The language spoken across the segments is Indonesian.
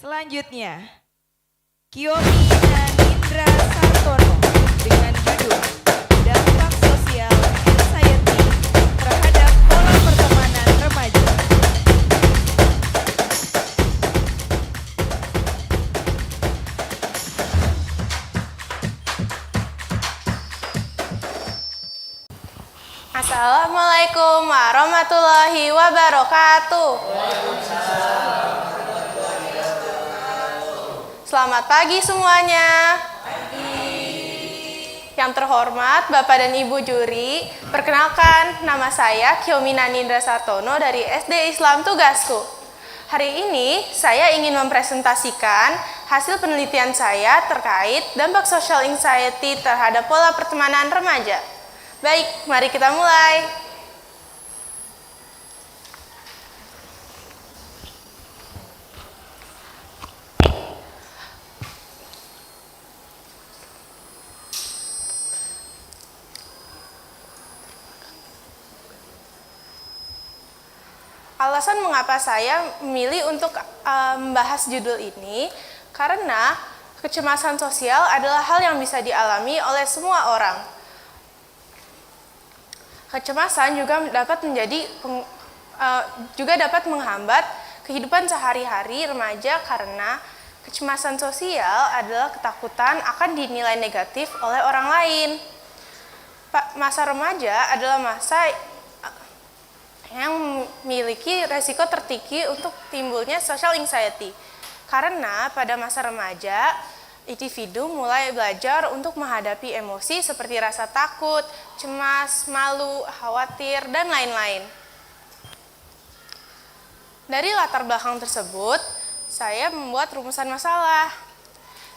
Selanjutnya, Kyomi Nanindra Sartono dengan judul Dampak Sosial Anxiety Terhadap Pola Pertemanan Remaja. Assalamualaikum warahmatullahi wabarakatuh. Selamat pagi semuanya. Yang terhormat Bapak dan Ibu juri, perkenalkan nama saya Kyomi Nanindra Sartono dari SD Islam Tugasku. Hari ini saya ingin mempresentasikan hasil penelitian saya terkait dampak social anxiety terhadap pola pertemanan remaja. Baik, mari kita mulai. Alasan mengapa saya memilih untuk membahas judul ini, karena kecemasan sosial adalah hal yang bisa dialami oleh semua orang. Kecemasan juga dapat menghambat kehidupan sehari-hari remaja karena kecemasan sosial adalah ketakutan akan dinilai negatif oleh orang lain. Masa remaja adalah masa yang memiliki resiko tertinggi untuk timbulnya social anxiety. Karena pada masa remaja, individu mulai belajar untuk menghadapi emosi seperti rasa takut, cemas, malu, khawatir, dan lain-lain. Dari latar belakang tersebut, saya membuat rumusan masalah.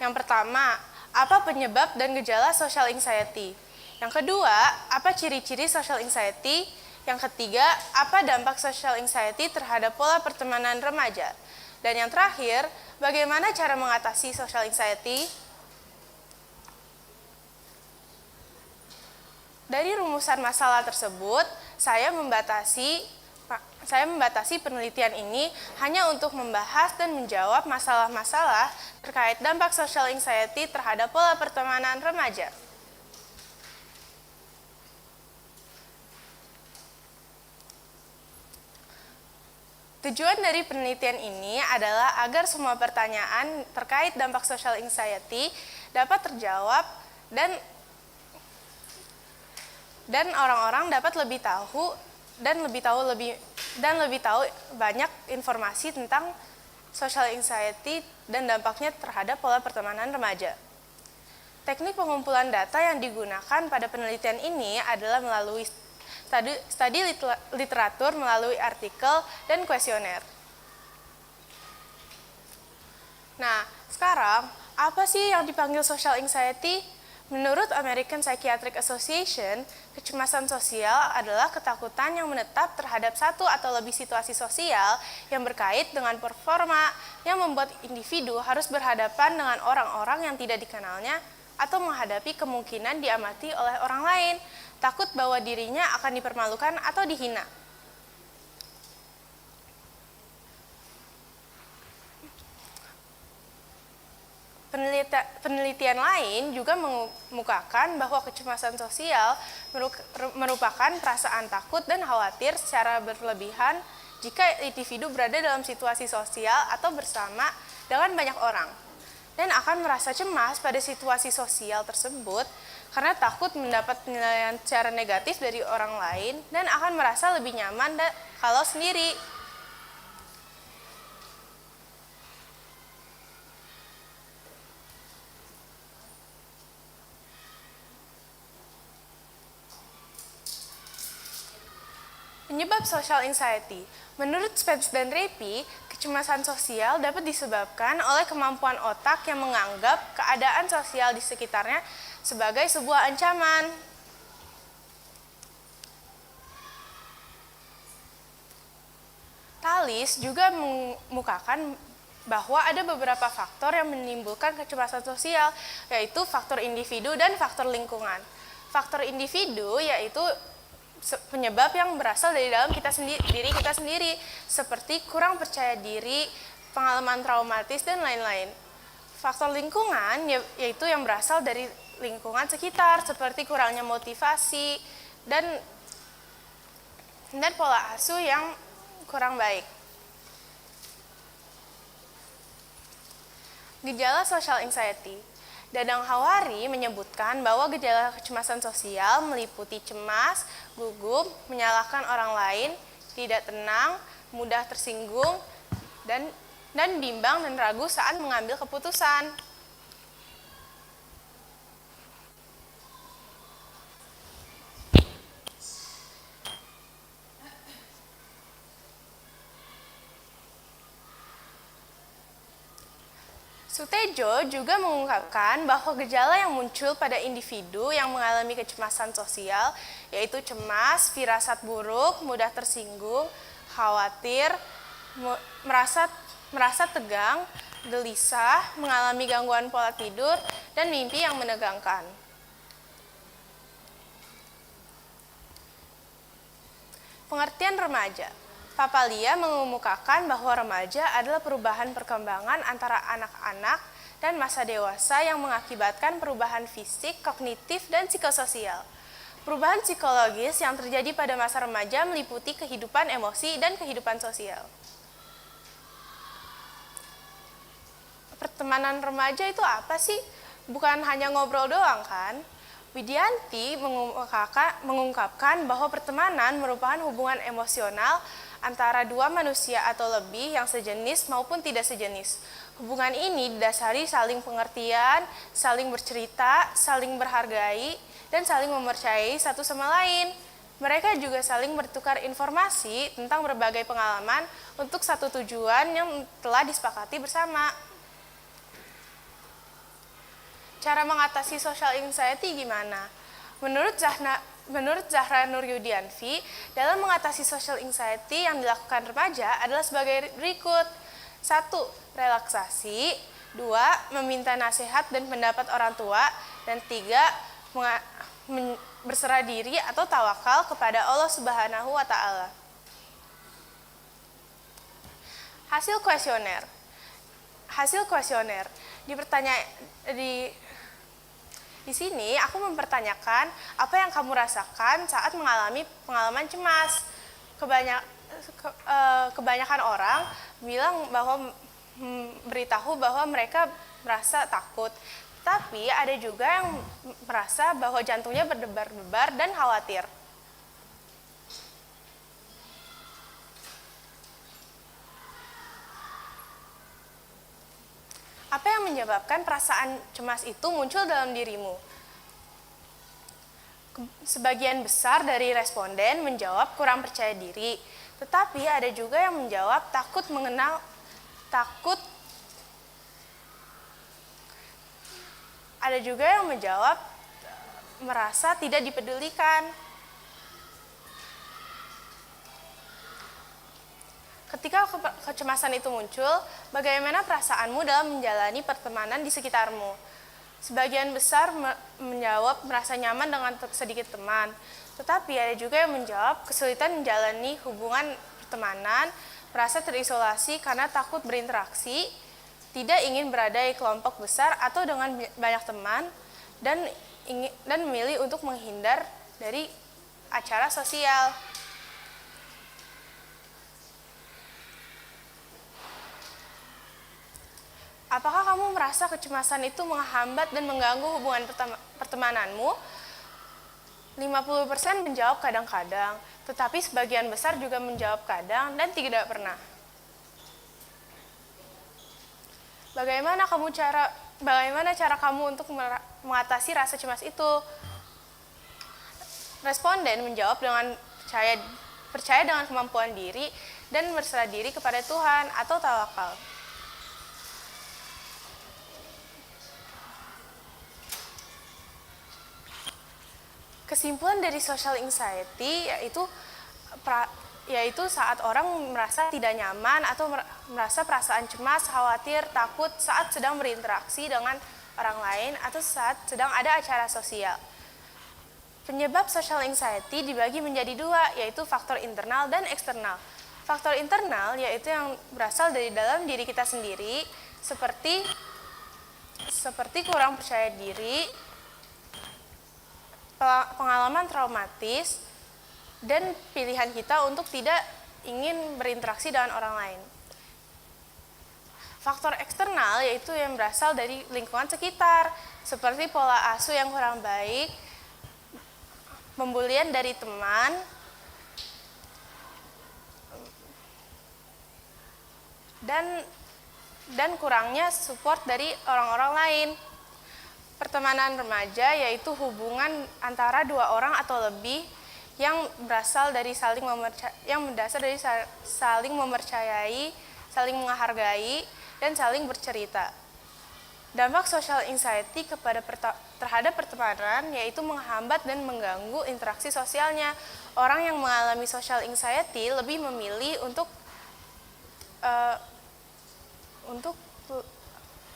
Yang pertama, apa penyebab dan gejala social anxiety? Yang kedua, apa ciri-ciri social anxiety? Yang ketiga, apa dampak social anxiety terhadap pola pertemanan remaja? Dan yang terakhir, bagaimana cara mengatasi social anxiety? Dari rumusan masalah tersebut, saya membatasi penelitian ini hanya untuk membahas dan menjawab masalah-masalah terkait dampak social anxiety terhadap pola pertemanan remaja. Tujuan dari penelitian ini adalah agar semua pertanyaan terkait dampak social anxiety dapat terjawab dan orang-orang dapat lebih tahu banyak informasi tentang social anxiety dan dampaknya terhadap pola pertemanan remaja. Teknik pengumpulan data yang digunakan pada penelitian ini adalah melalui studi literatur melalui artikel dan kuesioner. Nah, sekarang apa sih yang dipanggil social anxiety? Menurut American Psychiatric Association, kecemasan sosial adalah ketakutan yang menetap terhadap satu atau lebih situasi sosial yang berkait dengan performa yang membuat individu harus berhadapan dengan orang-orang yang tidak dikenalnya atau menghadapi kemungkinan diamati oleh orang lain, takut bahwa dirinya akan dipermalukan atau dihina. Penelitian lain juga mengemukakan bahwa kecemasan sosial merupakan perasaan takut dan khawatir secara berlebihan jika individu berada dalam situasi sosial atau bersama dengan banyak orang, dan akan merasa cemas pada situasi sosial tersebut karena takut mendapat penilaian secara negatif dari orang lain dan akan merasa lebih nyaman kalau sendiri. Penyebab social anxiety. Menurut Spence dan Rapey, kecemasan sosial dapat disebabkan oleh kemampuan otak yang menganggap keadaan sosial di sekitarnya sebagai sebuah ancaman. Thalys juga mengemukakan bahwa ada beberapa faktor yang menimbulkan kecemasan sosial, yaitu faktor individu dan faktor lingkungan. Faktor individu yaitu penyebab yang berasal dari dalam diri kita sendiri, seperti kurang percaya diri, pengalaman traumatis, dan lain-lain. Faktor lingkungan yaitu yang berasal dari lingkungan sekitar, seperti kurangnya motivasi dan pola asuh yang kurang baik. Gejala social anxiety. Dadang Hawari menyebutkan bahwa gejala kecemasan sosial meliputi cemas, gugup, menyalahkan orang lain, tidak tenang, mudah tersinggung, dan bimbang dan ragu saat mengambil keputusan. Sutejo juga mengungkapkan bahwa gejala yang muncul pada individu yang mengalami kecemasan sosial yaitu cemas, firasat buruk, mudah tersinggung, khawatir, merasa tegang, gelisah, mengalami gangguan pola tidur, dan mimpi yang menegangkan. Pengertian remaja. Papalia mengemukakan bahwa remaja adalah perubahan perkembangan antara anak-anak dan masa dewasa yang mengakibatkan perubahan fisik, kognitif, dan psikososial. Perubahan psikologis yang terjadi pada masa remaja meliputi kehidupan emosi dan kehidupan sosial. Pertemanan remaja itu apa sih? Bukan hanya ngobrol doang kan? Widianti mengungkapkan bahwa pertemanan merupakan hubungan emosional antara dua manusia atau lebih yang sejenis maupun tidak sejenis. Hubungan ini didasari saling pengertian, saling bercerita, saling berhargai, dan saling mempercayai satu sama lain. Mereka juga saling bertukar informasi tentang berbagai pengalaman untuk satu tujuan yang telah disepakati bersama. Cara mengatasi social anxiety gimana? Menurut Zahra Nuryudianfi, dalam mengatasi social anxiety yang dilakukan remaja adalah sebagai berikut. 1. Relaksasi. 2. Meminta nasihat dan pendapat orang tua. Dan 3. Berserah diri atau tawakal kepada Allah Subhanahu wa Ta'ala. Hasil kuesioner. Di sini aku mempertanyakan apa yang kamu rasakan saat mengalami pengalaman cemas. Kebanyakan orang beritahu bahwa mereka merasa takut. Tapi ada juga yang merasa bahwa jantungnya berdebar-debar dan khawatir. Apa yang menyebabkan perasaan cemas itu muncul dalam dirimu? Sebagian besar dari responden menjawab kurang percaya diri, tetapi ada juga yang menjawab ada juga yang menjawab merasa tidak dipedulikan. Ketika kecemasan itu muncul, bagaimana perasaanmu dalam menjalani pertemanan di sekitarmu? Sebagian besar menjawab merasa nyaman dengan sedikit teman, tetapi ada juga yang menjawab kesulitan menjalani hubungan pertemanan, merasa terisolasi karena takut berinteraksi, tidak ingin berada di kelompok besar atau dengan banyak teman, dan memilih untuk menghindar dari acara sosial. Apakah kamu merasa kecemasan itu menghambat dan mengganggu hubungan pertemananmu? 50% menjawab kadang-kadang, tetapi sebagian besar juga menjawab kadang dan tidak pernah. Bagaimana cara kamu untuk mengatasi rasa cemas itu? Responden menjawab dengan percaya dengan kemampuan diri dan berserah diri kepada Tuhan atau tawakal. Kesimpulan dari social anxiety yaitu saat orang merasa tidak nyaman atau merasa perasaan cemas, khawatir, takut saat sedang berinteraksi dengan orang lain atau saat sedang ada acara sosial. Penyebab social anxiety dibagi menjadi dua, yaitu faktor internal dan eksternal. Faktor internal yaitu yang berasal dari dalam diri kita sendiri, seperti kurang percaya diri, pengalaman traumatis, dan pilihan kita untuk tidak ingin berinteraksi dengan orang lain. Faktor eksternal yaitu yang berasal dari lingkungan sekitar, seperti pola asuh yang kurang baik, pembulian dari teman, dan kurangnya support dari orang-orang lain. Pertemanan remaja yaitu hubungan antara dua orang atau lebih yang berdasar dari saling mempercayai, saling menghargai, dan saling bercerita. Dampak social anxiety terhadap pertemanan yaitu menghambat dan mengganggu interaksi sosialnya. Orang yang mengalami social anxiety lebih memilih untuk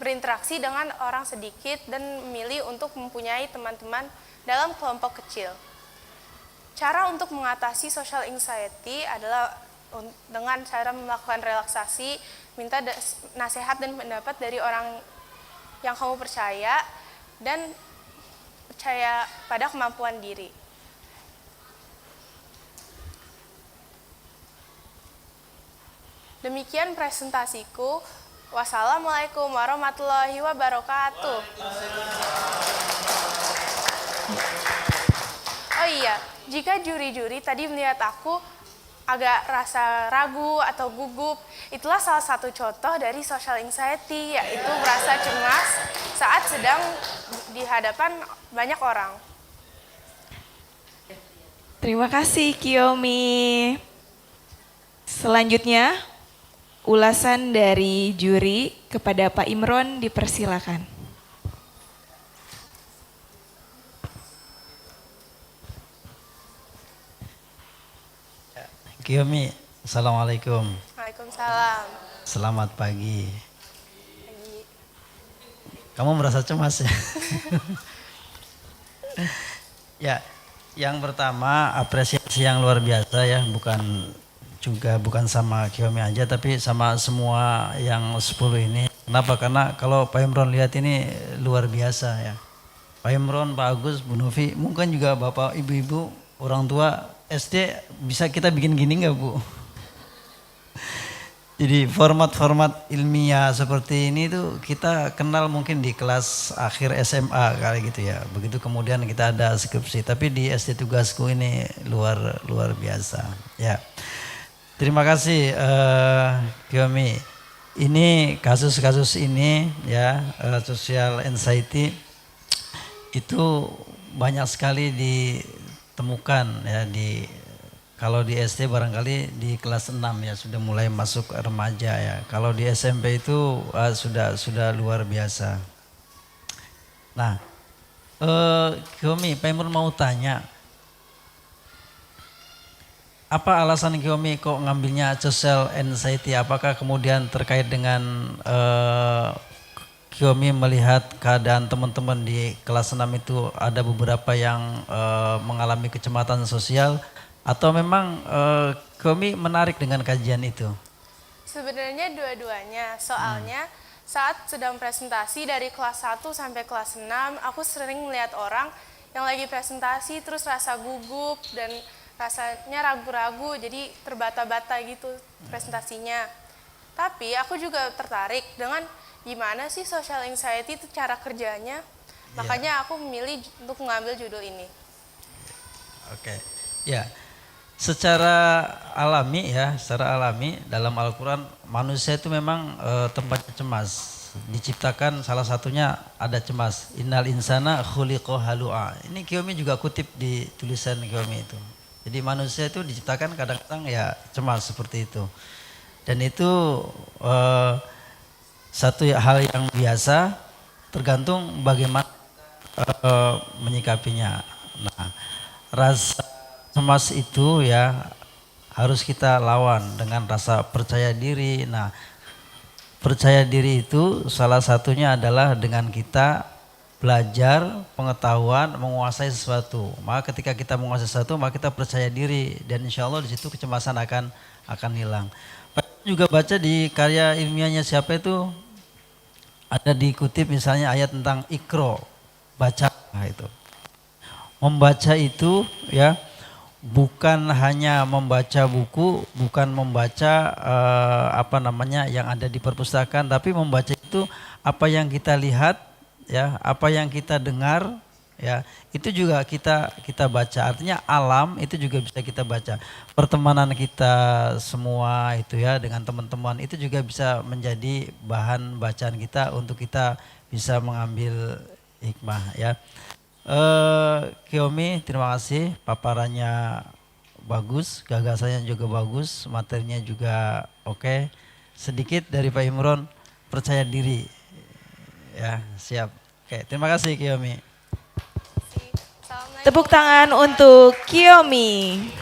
berinteraksi dengan orang sedikit dan memilih untuk mempunyai teman-teman dalam kelompok kecil. Cara untuk mengatasi social anxiety adalah dengan cara melakukan relaksasi, minta nasihat dan pendapat dari orang yang kamu percaya, dan percaya pada kemampuan diri. Demikian presentasiku. Wassalamualaikum warahmatullahi wabarakatuh. Oh iya, jika juri-juri tadi melihat aku agak rasa ragu atau gugup, itulah salah satu contoh dari social anxiety, yaitu merasa cemas saat sedang di hadapan banyak orang. Terima kasih Kiyomi. Selanjutnya, ulasan dari juri kepada Pak Imron dipersilakan. Kiyomi, Assalamualaikum. Waalaikumsalam. Selamat pagi. Kamu merasa cemas ya? Ya, yang pertama apresiasi yang luar biasa ya, bukan sama Kiyomi aja tapi sama semua yang 10 ini. Kenapa? Karena kalau Pak Imron lihat ini luar biasa ya. Pak Imron, Pak Agus, Bu Novi, mungkin juga Bapak, Ibu-ibu, orang tua SD bisa kita bikin gini nggak Bu? Jadi format-format ilmiah seperti ini tuh kita kenal mungkin di kelas akhir SMA kali gitu ya. Begitu kemudian kita ada skripsi, tapi di SD tugasku ini luar biasa ya. Terima kasih Kiyomi. Ini kasus-kasus ini ya, social anxiety itu banyak sekali ditemukan ya kalau di SD barangkali di kelas 6 ya sudah mulai masuk remaja ya. Kalau di SMP itu sudah luar biasa. Nah, Kiyomi, Pak Imron mau tanya, apa alasan Kiyomi kok ngambilnya social anxiety? Apakah kemudian terkait dengan Kiyomi melihat keadaan teman-teman di kelas 6 itu ada beberapa yang mengalami kecemasan sosial, atau memang Kiyomi menarik dengan kajian itu? Sebenarnya dua-duanya, soalnya saat sedang presentasi dari kelas 1 sampai kelas 6, aku sering melihat orang yang lagi presentasi terus rasa gugup dan rasanya ragu-ragu, jadi terbata-bata gitu presentasinya. Tapi aku juga tertarik dengan gimana sih social anxiety itu cara kerjanya. Makanya aku memilih untuk mengambil judul ini. Oke. Ya. Secara alami dalam Al-Qur'an manusia itu memang tempatnya cemas. Diciptakan salah satunya ada cemas. Innal insana khuliqa halu'a. Ini Kiyomi juga kutip di tulisan Kiyomi itu. Jadi manusia itu diciptakan kadang-kadang ya cemas seperti itu. Dan itu satu hal yang biasa, tergantung bagaimana menyikapinya. Nah, rasa cemas itu ya harus kita lawan dengan rasa percaya diri. Nah, percaya diri itu salah satunya adalah dengan kita belajar pengetahuan menguasai sesuatu. Maka ketika kita menguasai sesuatu, maka kita percaya diri dan insya Allah di situ kecemasan akan akan hilang. Juga baca di karya ilmiahnya siapa itu, ada dikutip misalnya ayat tentang ikro, baca itu. Membaca itu ya bukan hanya membaca buku, bukan membaca yang ada di perpustakaan, tapi membaca itu apa yang kita lihat ya, apa yang kita dengar ya, itu juga kita baca. Artinya alam itu juga bisa kita baca. Pertemanan kita semua itu ya dengan teman-teman itu juga bisa menjadi bahan bacaan kita untuk kita bisa mengambil hikmah ya. Kiyomi, terima kasih, paparannya bagus, gagasannya juga bagus, materinya juga oke. Sedikit dari Pak Imron, percaya diri ya, siap. Oke, terima kasih Kiyomi. Assalamualaikum. Tepuk tangan untuk Kiyomi.